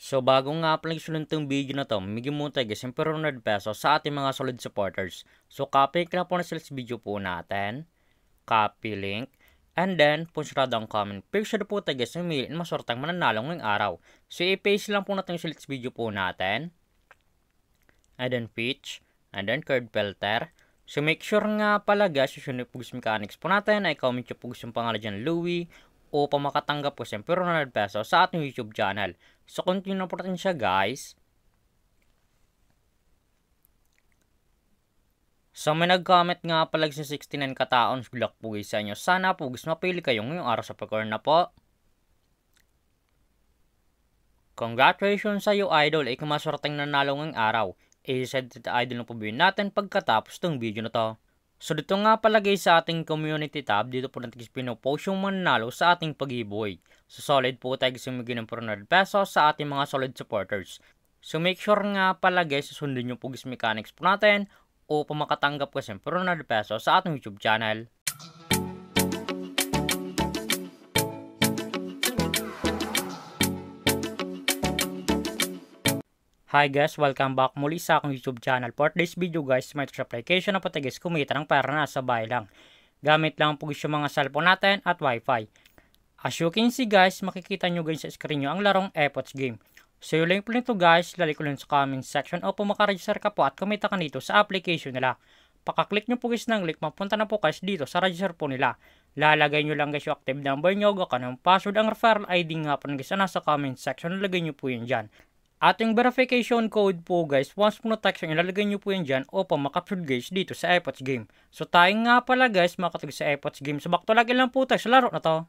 So bago nga pala isunod tong video na to, bigyan mo tayo guys yung ₱100 sa ating mga solid supporters. So copy ka po na sila sa video po natin. Copy link. And then, punsarado ang comment. Picture po tayo guys yung miliin masortang mananalo ngayong araw. So i-paste lang po natin yung sulit sa video po natin. And then pitch. And then curve filter. So make sure nga pala guys, yung Pugs Mechanics po natin ay comment yung Pugs yung pangalan dyan, Louie. O makatanggap po siyempre ₱100 sa ating YouTube channel. So continue na po natin siya guys. So may nag-comment nga pala sa 69 kataon, good luck po guys sa inyo. Sana po guys mapili kayo ngayong araw sa pagkaroon na po. Congratulations sa iyo idol, ikaw maswerteng nanalo ngayong araw. I-set idol na po bilhin natin pagkatapos ng video na to. So dito nga palagay sa ating community tab, dito po natin pinopost yung mananalo sa ating pag-giveaway. So solid po tayo sumigay ng ₱100 sa ating mga solid supporters. So make sure nga pala guys, susundin nyo Pugs Mechanics po natin o makatanggap ko siyempre ₱100 sa ating YouTube channel. Hi guys, welcome back muli sa akong YouTube channel. For today's video guys, may application na po tayo guys kumita ng pera na sa bahay lang. Gamit lang po yung mga cellphone natin at wifi. As you can see guys, makikita nyo guys sa screen nyo ang larong Epoch Game. So yung link po nito guys, lalik ko lang sa comment section o makaregister ka po at kumita ka dito sa application nila. Pakaklik nyo po guys ng link, mapunta na po guys dito sa register po nila. Lalagay nyo lang guys yung active number nyo, ganun password, ang referral ID nga po guys na nasa comment section, lagay nyo po yun dyan. Ating verification code po guys, once po na-text nyo, ilalagay nyo po yan dyan o makapsud guys dito sa Epoch Game. So tayo nga pala guys, makatag sa Epoch Game. So back to lagi lang po tayo sa laro na to.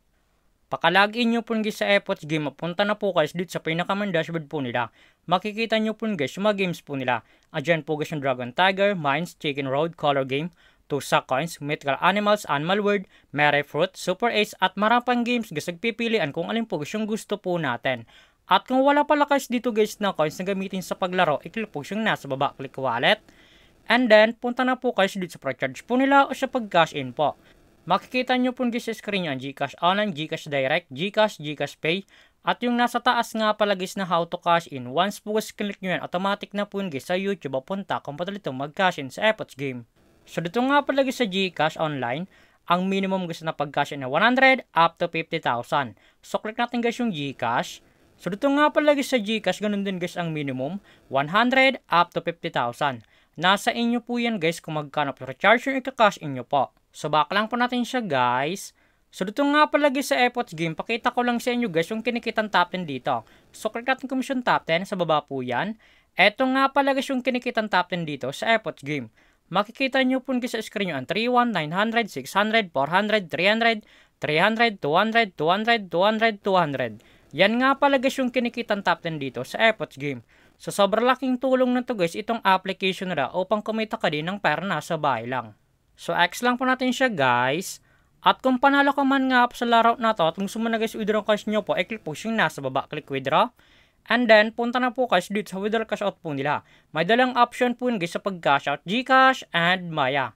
Pakalagin nyo po guys sa Epoch Game, mapunta na po guys dito sa pinakamain dashboard po nila. Makikita nyo po guys yung mga games po nila. Andyan po guys yung Dragon Tiger, Mines, Chicken Road, Color Game, Tusa Coins, Mythical Animals, Animal World, Merry Fruit, Super Ace at marapang games guys. Nagpipilian kung alin po guys yung gusto po natin. At kung wala pala guys dito guys na coins na gamitin sa paglaro, i-click po yung nasa baba, click wallet. And then, punta na po guys dito sa pre-charge po nila o sa pag-cash in po. Makikita nyo po guys sa screen nyo ang GCash Online, GCash Direct, GCash, GCash Pay. At yung nasa taas nga pala guys na how to cash in. Once po guys click nyo yan, automatic na po guys sa YouTube papunta kung paano ito mag-cash in sa Epoch Game. So dito nga pala guys sa GCash Online, ang minimum guys na pag-cash in na 100 up to 50,000. So click natin guys yung GCash. So dito nga pala guys sa GCash, ganun din guys ang minimum, 100 up to 50,000. Nasa inyo po yan guys kung magkano po recharge yung ika-cash in nyo po. So back lang po natin siya guys. So dito nga pala guys sa Epoch Game, pakita ko lang sa inyo guys yung kinikitang top 10 dito. So click natin commission top 10, sa baba po yan. Eto nga pala guys yung kinikitang top 10 dito sa Epoch Game. Makikita nyo po guys sa screen nyo ang 300, 900, 600, 400, 300, 300, 200, 200, 200, 200. Yan nga pala guys yung kinikitang top 10 dito sa Epoch Game. So sobrang laking tulong na to guys itong application nila upang kumita ka din ng pera na sa bahay lang. So X lang po natin siya guys. At kung panalo ka man nga sa laro na to at kung gusto mo na guys withdraw cash nyo po, i-click po yung nasa baba, click withdraw. And then punta na po guys dito sa withdraw cash out po nila. May dalang option po guys sa pag-cash out, GCash and Maya.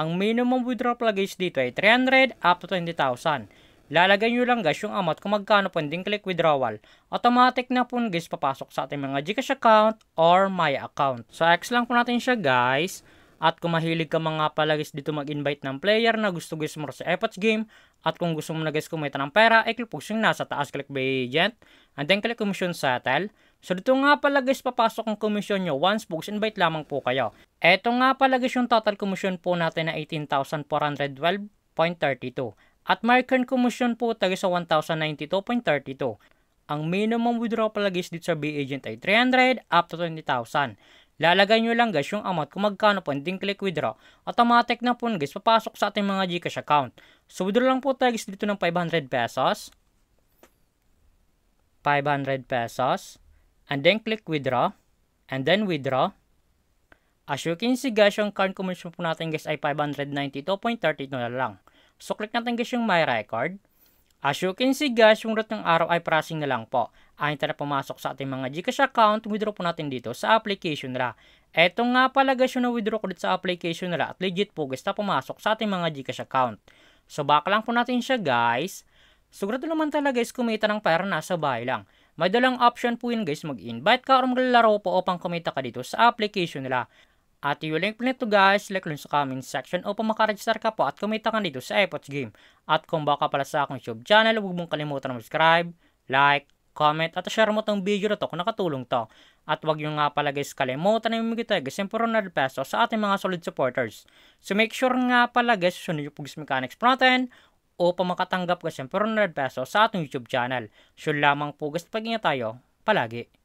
Ang minimum withdraw pala guys dito ay 300 up to 20,000. Lalagay nyo lang guys yung amount kung magkano po, hindi click withdrawal. Automatic na po guys papasok sa ating mga GCash account or Maya account. So X lang po natin siya guys. At kung mahilig ka mga pala guys dito mag-invite ng player na gusto guys mo sa Epoch Game. At kung gusto mo na guys kumita ng pera, i-click po yung nasa taas, click by agent. And then click commission settle. So dito nga pala guys papasok ang commission nyo once po invite lamang po kayo. Eto nga pala guys yung total commission po natin na 18,412.32. At may current commission po tayo sa 1,092.32. Ang minimum withdraw pala guys dito sa B-Agent ay 300 up to 20,000. Lalagay nyo lang guys yung amount kung magkano po, hindi click withdraw. Automatic na po guys papasok sa ating mga GCash account. So withdraw lang po tayo guys dito ng ₱500. ₱500. And then click withdraw. And then withdraw. As you can see guys, yung current commission po natin guys ay 592.32 na lang. So, click natin guys yung My Record. As you can see guys, yung rate ng araw ay processing na lang po. Ayon na pumasok sa ating mga GCash account, withdraw po natin dito sa application nila. Eto nga pala guys yung na-withdraw ko dito sa application nila at legit po guys na pumasok sa ating mga GCash account. So, back lang po natin siya guys. Sigurado naman talaga guys kumita ng pera na sa bahay lang. May dalang option po yun guys, mag-invite ka or maglalaro po upang kumita ka dito sa application nila. At yung link po nito guys, like lang sa comment section upang makaregister ka po at kumita ka dito sa iPods Game. At kung baka pala sa akong YouTube channel, huwag mong kalimutan na subscribe, like, comment, at share mo tong video na to kung nakatulong to. At huwag nyo nga pala guys kalimutan na yung mga guys yung ₱400 sa ating mga solid supporters. So make sure nga pala guys, sunod yung Pugs Mechanics po natin upang makatanggap guys yung ₱400 sa ating YouTube channel. So lamang po guys, pag-ingat tayo palagi.